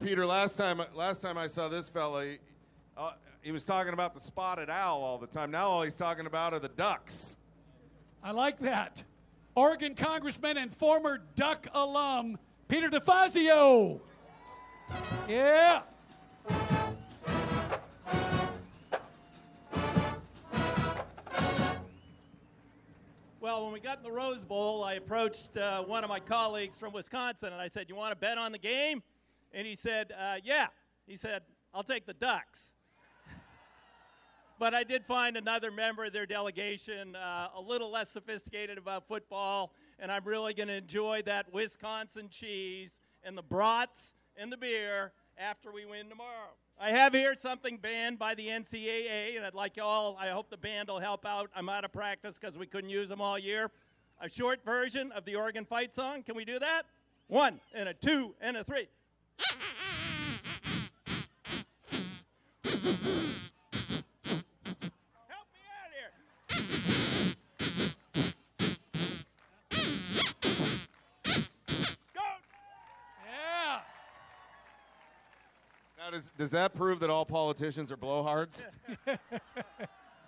Peter, last time I saw this fella, he was talking about the spotted owl all the time. Now all he's talking about are the ducks. I like that. Oregon Congressman and former Duck alum, Peter DeFazio. Yeah. Well, when we got in the Rose Bowl, I approached one of my colleagues from Wisconsin, and I said, "You want to bet on the game?" And he said, "Yeah." He said, "I'll take the Ducks." But I did find another member of their delegation a little less sophisticated about football, and I'm really going to enjoy that Wisconsin cheese and the brats and the beer after we win tomorrow. I have here something banned by the NCAA, and I hope the band will help out. I'm out of practice because we couldn't use them all year. A short version of the Oregon fight song. Can we do that? 1 and a 2 and a 3. Help me out here. Go! Yeah. Now, does that prove that all politicians are blowhards?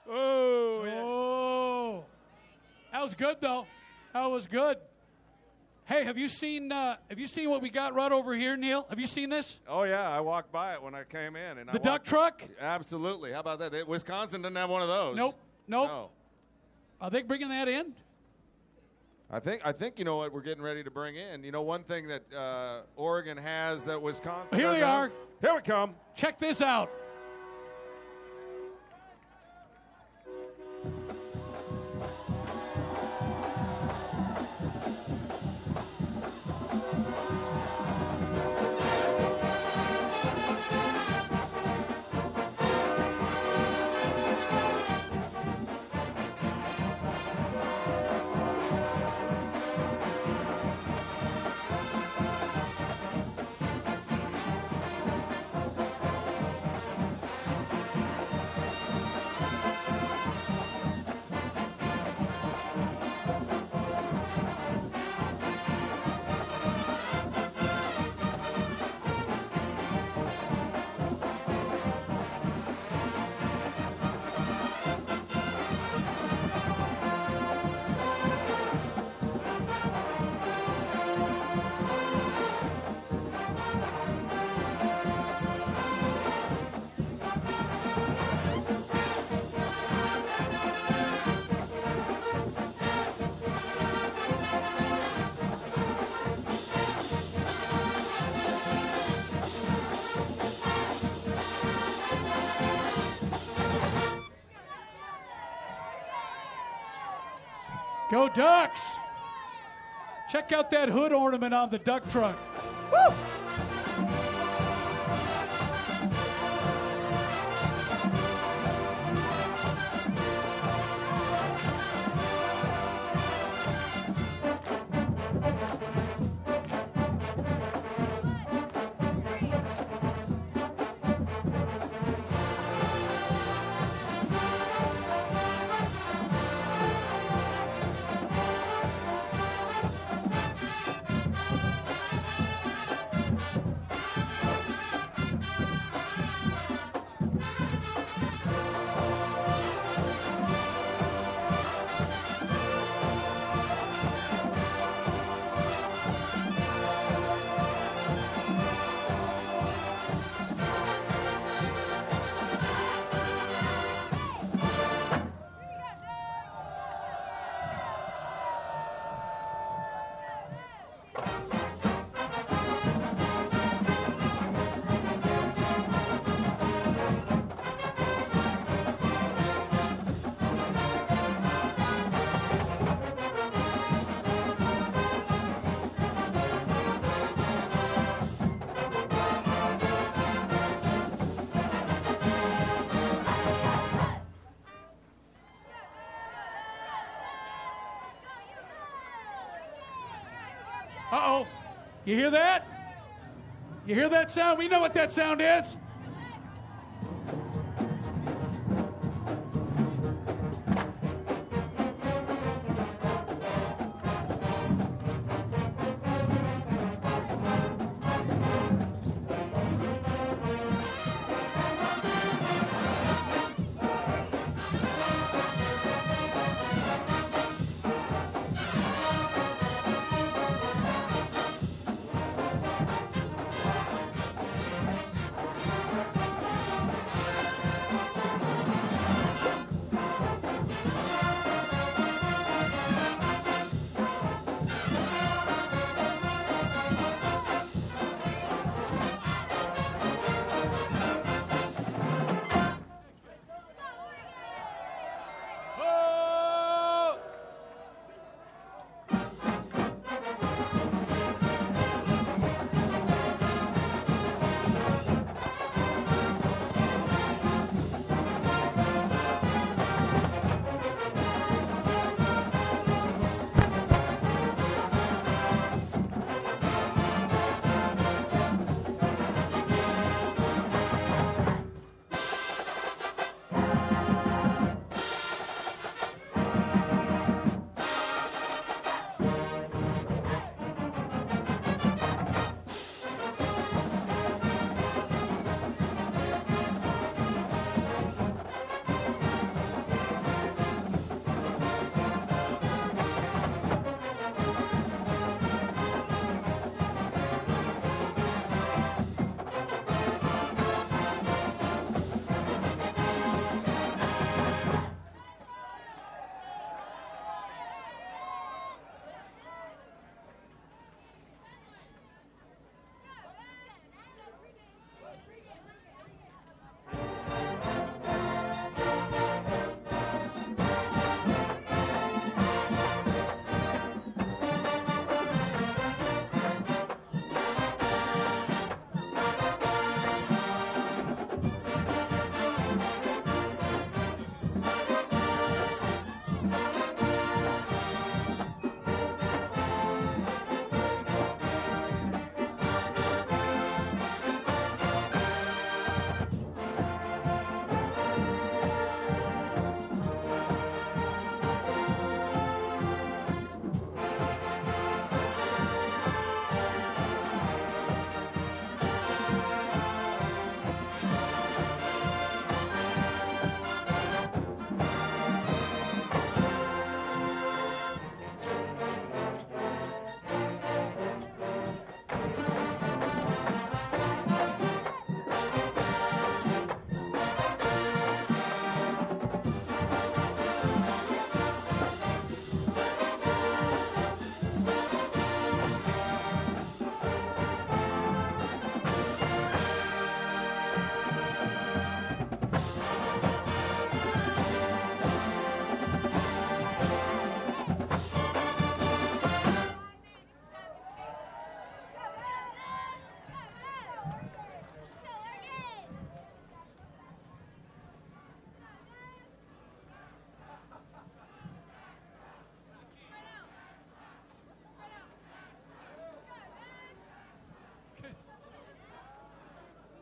Oh, yeah. Oh. That was good, though. That was good. Hey, have you seen what we got right over here, Neil? Have you seen this? Oh, yeah. I walked by it when I came in. And The duck truck? Absolutely. How about that? Wisconsin doesn't have one of those. Nope. No. Are they bringing that in? I think you know what we're getting ready to bring in. You know, one thing that Oregon has that Wisconsin Here doesn't they have? are. Here we come. Check this out. Go Ducks! Check out that hood ornament on the duck truck. Woo! Uh-oh. You hear that? You hear that sound? We know what that sound is.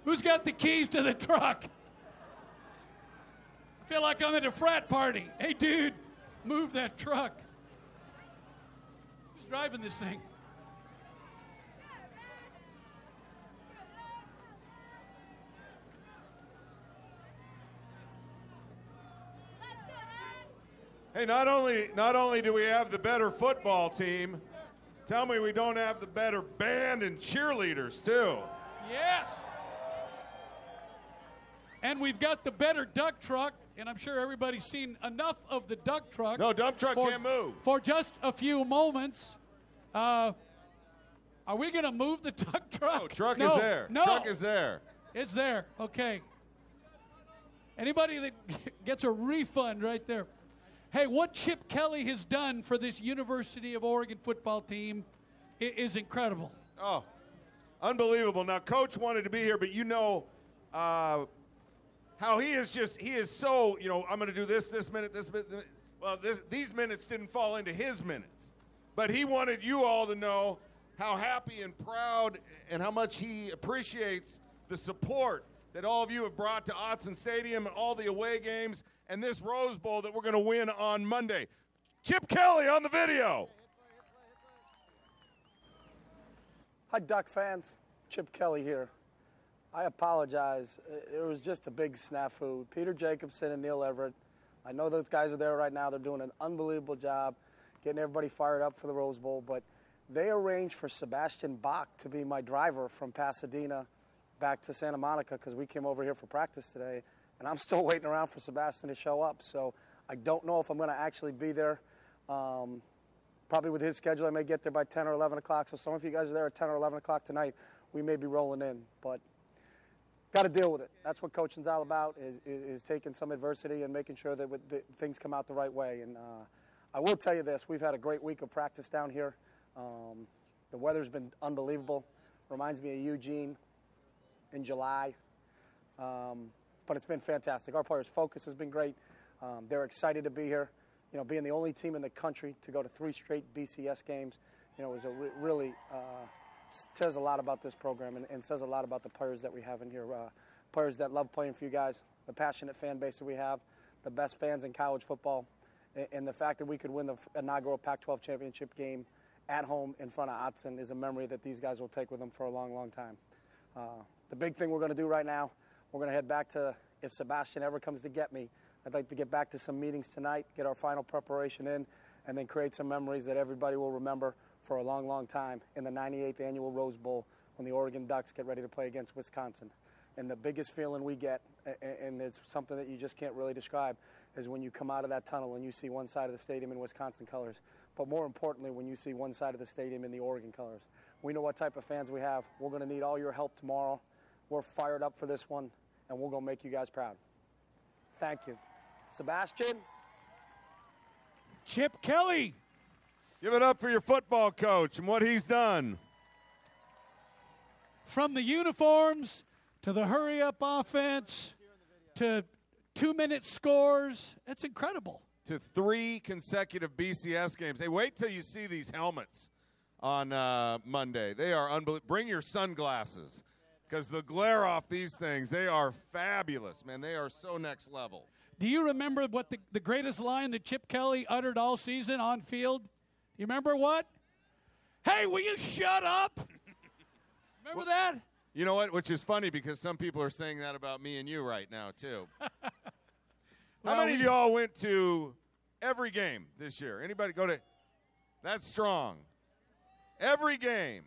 Who's got the keys to the truck? I feel like I'm at a frat party. Hey, dude, move that truck. Who's driving this thing? Hey, not only do we have the better football team, tell me we don't have the better band and cheerleaders, too. Yes. And we've got the better duck truck, and I'm sure everybody's seen enough of the duck truck. No, dump truck can't move. For just a few moments. Are we going to move the duck truck? No, truck is there. No. Truck is there. It's there. Okay. Anybody that gets a refund right there. Hey, what Chip Kelly has done for this University of Oregon football team is incredible. Oh, unbelievable. Now, Coach wanted to be here, but you know how he is so, I'm going to do this minute, this minute. Well, these minutes didn't fall into his minutes. But he wanted you all to know how happy and proud and how much he appreciates the support that all of you have brought to Autzen Stadium and all the away games and this Rose Bowl that we're going to win on Monday. Chip Kelly on the video. Hi, Duck fans. Chip Kelly here. I apologize. It was just a big snafu. Peter Jacobson and Neil Everett, I know those guys are there right now. They're doing an unbelievable job getting everybody fired up for the Rose Bowl, but they arranged for Sebastian Bach to be my driver from Pasadena back to Santa Monica because we came over here for practice today, and I'm still waiting around for Sebastian to show up. So I don't know if I'm going to actually be there. Probably with his schedule, I may get there by 10 or 11 o'clock. So some of you guys are there at 10 or 11 o'clock tonight. We may be rolling in, but got to deal with it. That's what coaching's all about, is taking some adversity and making sure that things come out the right way. And I will tell you this, we've had a great week of practice down here. The weather's been unbelievable. Reminds me of Eugene in July. But it's been fantastic. Our players' focus has been great. They're excited to be here. Being the only team in the country to go to 3 straight BCS games, is really says a lot about this program and says a lot about the players that we have in here. Players that love playing for you guys, the passionate fan base that we have, the best fans in college football, and the fact that we could win the inaugural Pac-12 championship game at home in front of Autzen is a memory that these guys will take with them for a long, long time. The big thing we're going to do right now, we're going to head back to, if Sebastian ever comes to get me, I'd like to get back to some meetings tonight, get our final preparation in, and then create some memories that everybody will remember for a long, long time in the 98th Annual Rose Bowl when the Oregon Ducks get ready to play against Wisconsin. And the biggest feeling we get, and it's something that you just can't really describe, is when you come out of that tunnel and you see one side of the stadium in Wisconsin colors, but more importantly, when you see one side of the stadium in the Oregon colors. We know what type of fans we have. We're going to need all your help tomorrow. We're fired up for this one, and we're going to make you guys proud. Thank you. Sebastian? Chip Kelly. Give it up for your football coach and what he's done. From the uniforms to the hurry-up offense to 2-minute scores, that's incredible. To 3 consecutive BCS games. Hey, wait till you see these helmets on Monday. They are unbelievable. Bring your sunglasses because the glare off these things, they are fabulous, man. They are so next level. Do you remember what the greatest line that Chip Kelly uttered all season on field? You remember what? Hey, will you shut up? Remember that? You know what? Which is funny because some people are saying that about me and you right now, too. How many of y'all went to every game this year? Anybody go to? That's strong. Every game.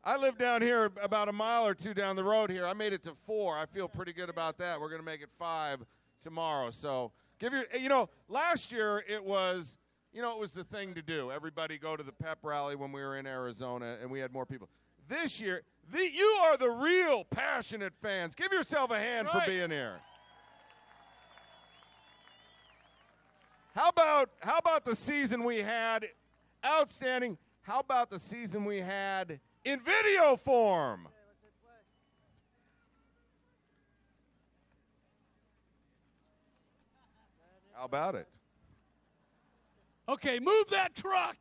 I live down here about a mile or 2 down the road here. I made it to 4. I feel pretty good about that. We're going to make it 5 tomorrow. So last year it was the thing to do. Everybody go to the pep rally when we were in Arizona, and we had more people. This year, you are the real passionate fans. Give yourself a hand for being here. How about the season we had? Outstanding. How about the season we had in video form? How about it? Okay, move that truck.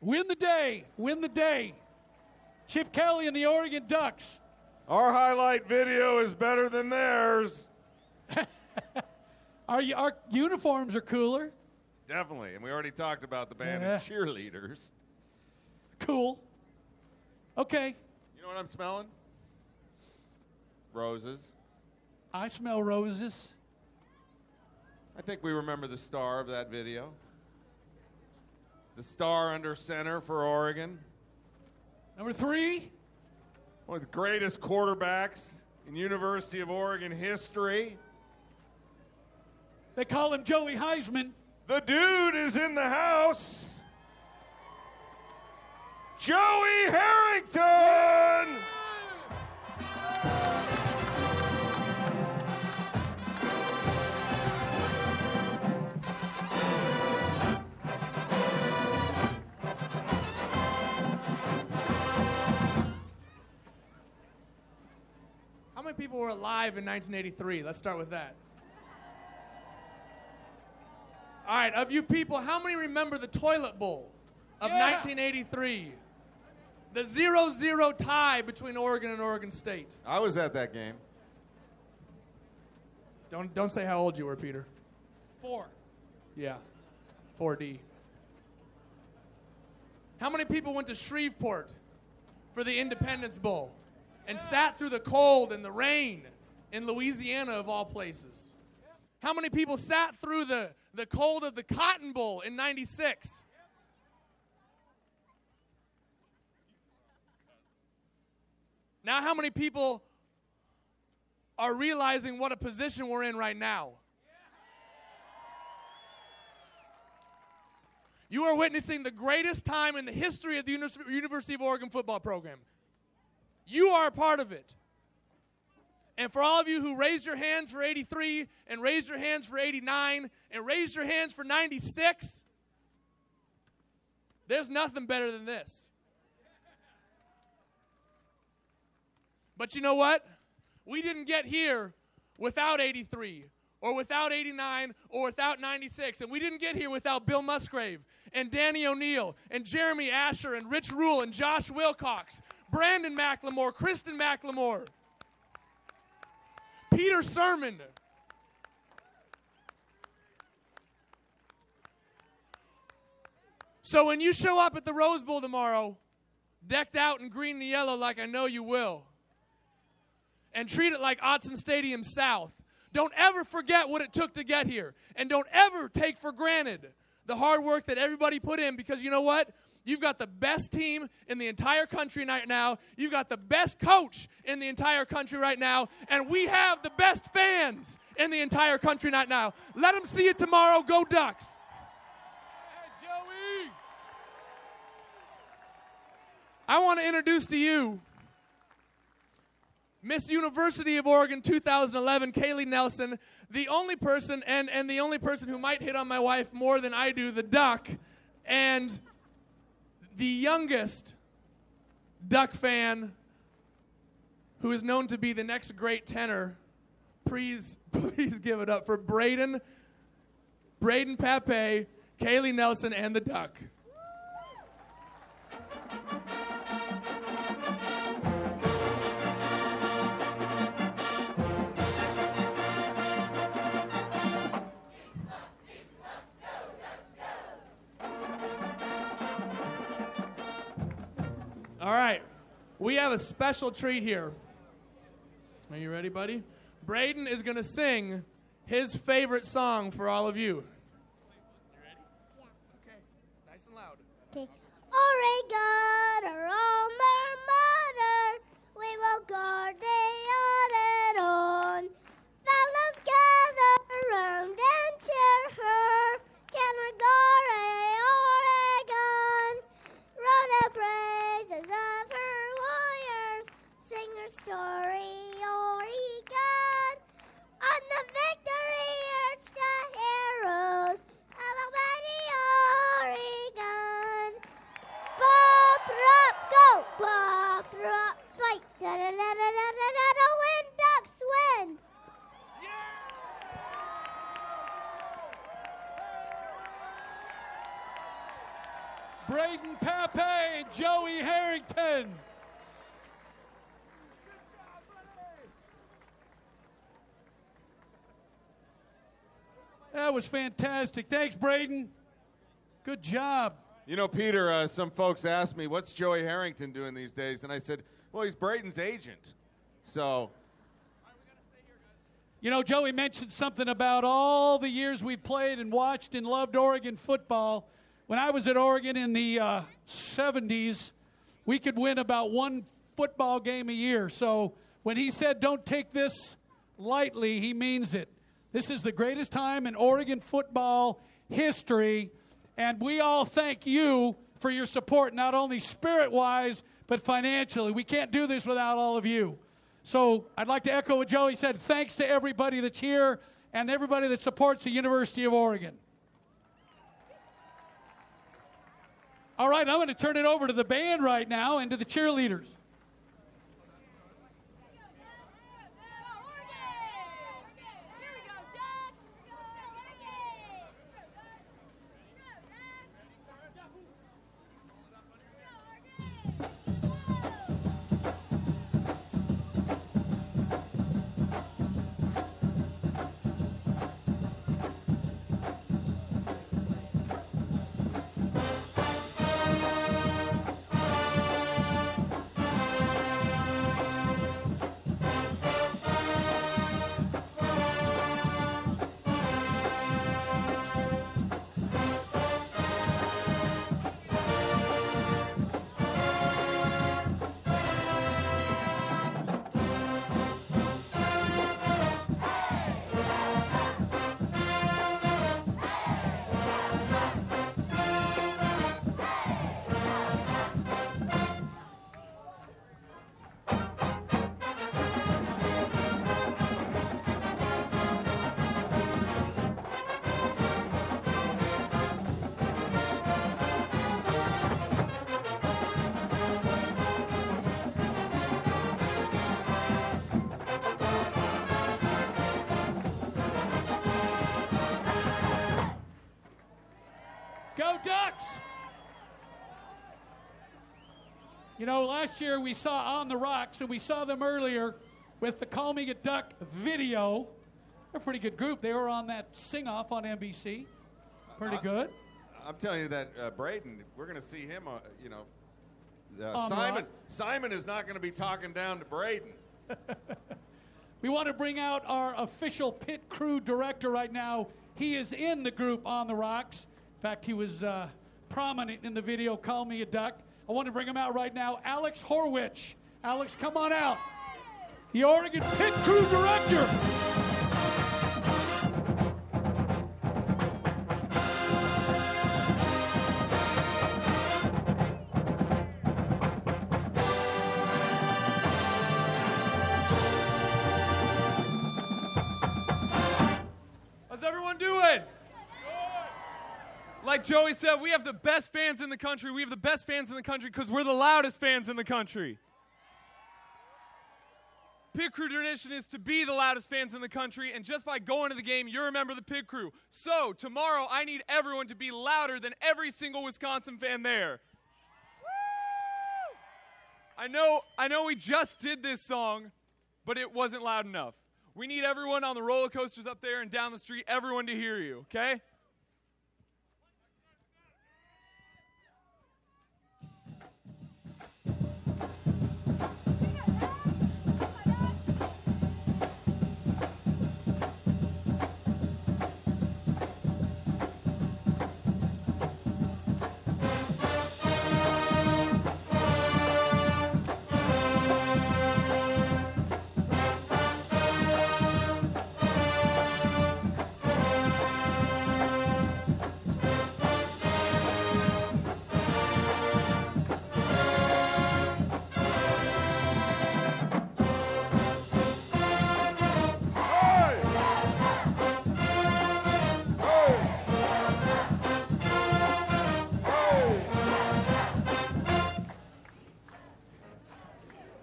Win the day. Win the day. Chip Kelly and the Oregon Ducks. Our highlight video is better than theirs. Our uniforms are cooler. Definitely. And we already talked about the band of cheerleaders. Cool. Okay. You know what I'm smelling? Roses. I smell roses. I think we remember the star of that video. The star under center for Oregon. Number 3. One of the greatest quarterbacks in University of Oregon history. They call him Joey Heisman. The dude is in the house. Joey Harrington! How many people were alive in 1983? Let's start with that. All right, of you people, how many remember the toilet bowl of 1983? The 0-0 tie between Oregon and Oregon State. I was at that game. Don't say how old you were, Peter. 4. Yeah, 4D. How many people went to Shreveport for the Independence Bowl and sat through the cold and the rain in Louisiana, of all places? How many people sat through the cold of the Cotton Bowl in 96? Now, how many people are realizing what a position we're in right now? You are witnessing the greatest time in the history of the University of Oregon football program. You are a part of it. And for all of you who raised your hands for 83 and raised your hands for 89 and raised your hands for 96, there's nothing better than this. But you know what? We didn't get here without 83 or without 89 or without 96. And we didn't get here without Bill Musgrave and Danny O'Neill and Jeremy Asher and Rich Rule and Josh Wilcox, Brandon McLemore, Kristen McLemore, Peter Sermon. So when you show up at the Rose Bowl tomorrow, decked out in green and yellow like I know you will, and treat it like Autzen Stadium South, don't ever forget what it took to get here. And don't ever take for granted the hard work that everybody put in, because you know what? You've got the best team in the entire country right now. You've got the best coach in the entire country right now. And we have the best fans in the entire country right now. Let them see it tomorrow. Go Ducks. Hey, Joey. I want to introduce to you Miss University of Oregon 2011, Kaylee Nelson, the only person, and the only person who might hit on my wife more than I do, the Duck, and the youngest Duck fan who is known to be the next great tenor. Please give it up for Braden Pape, Kaylee Nelson, and the Duck. All right, we have a special treat here. Are you ready, buddy? Braden is going to sing his favorite song for all of you. You ready? Yeah. Okay, nice and loud. Okay. Oregon, our alma mater, we will guard thee on and on. Fellows gather round and cheer her. Can we glory Oregon? Roll the praises of her warriors. Sing her story, Oregon. On the victory urge the heroes of almighty Oregon. Pop, drop, go! Pop, drop, fight! Da da da da da da Braden Pape and Joey Harrington. That was fantastic. Thanks, Braden. Good job. You know, Peter, some folks asked me, what's Joey Harrington doing these days? And I said, well, he's Braden's agent. So. You know, Joey mentioned something about all the years we played and watched and loved Oregon football. When I was at Oregon in the 70s, we could win about one football game a year. So when he said don't take this lightly, he means it. This is the greatest time in Oregon football history, and we all thank you for your support, not only spirit-wise, but financially. We can't do this without all of you. So I'd like to echo what Joey said. Thanks to everybody that's here and everybody that supports the University of Oregon. All right, I'm going to turn it over to the band right now and to the cheerleaders. Go Ducks! You know, last year we saw On the Rocks, and we saw them earlier with the Call Me a Duck video. They're a pretty good group. They were on that sing-off on NBC. Pretty good. I'm telling you that Braden, we're going to see him, Simon is not going to be talking down to Braden. We want to bring out our official pit crew director right now. He is in the group On the Rocks. In fact, he was prominent in the video, Call Me a Duck. I want to bring him out right now, Alex Horwich. Alex, come on out. The Oregon Pit Crew Director. How's everyone doing? Like Joey said, we have the best fans in the country. We have the best fans in the country because we're the loudest fans in the country. Pit Crew tradition is to be the loudest fans in the country, and just by going to the game, you're a member of the Pit Crew. So tomorrow, I need everyone to be louder than every single Wisconsin fan there. Woo! I know we just did this song, but it wasn't loud enough. We need everyone on the roller coasters up there and down the street, everyone to hear you, okay?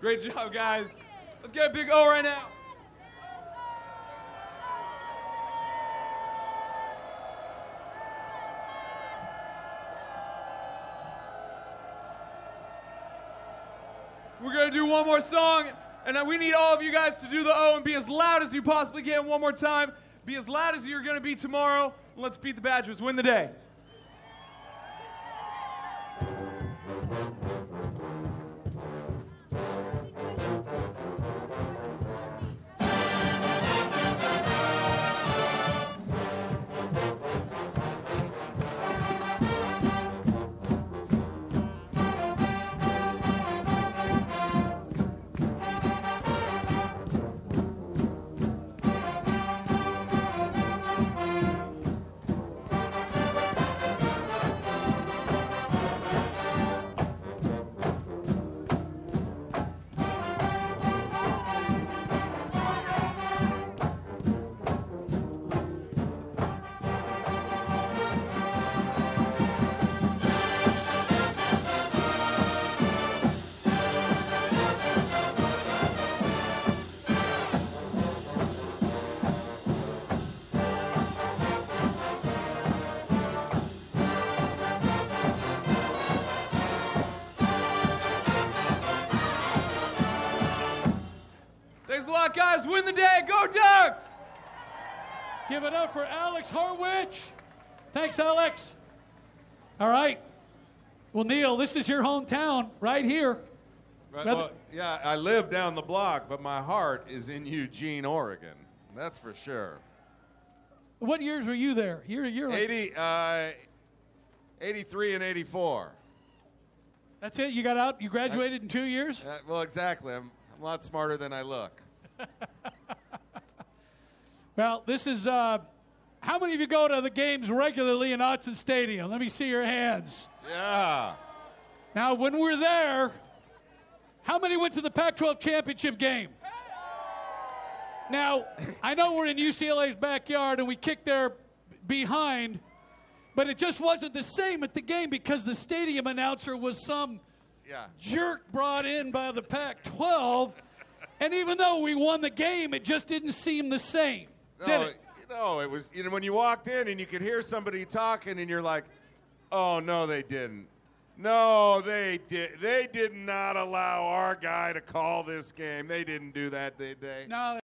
Great job, guys. Let's get a big O right now. going to do one more song, and we need all of you guys to do the O and be as loud as you possibly can one more time. Be as loud as you're going to be tomorrow. Let's beat the Badgers. Win the day. Thanks a lot, guys. Win the day. Go Ducks! Give it up for Alex Harwich. Thanks, Alex. All right. Well, Neil, this is your hometown right here. Right, well, yeah, I live down the block, but my heart is in Eugene, Oregon. That's for sure. What years were you there? You're like, 83 and 84. That's it? You got out? You graduated in 2 years? Well, exactly. I'm a lot smarter than I look. Well, this is, how many of you go to the games regularly in Autzen Stadium? Let me see your hands. Yeah. Now, when we're there, how many went to the Pac-12 championship game? Now, I know we're in UCLA's backyard and we kicked their behind, but it just wasn't the same at the game because the stadium announcer was some jerk brought in by the Pac-12. And even though we won the game, it just didn't seem the same, did it? No, it was, when you walked in and you could hear somebody talking and you're like, oh, no, they didn't. No, they did. They did not allow our guy to call this game. They didn't do that, did they? No.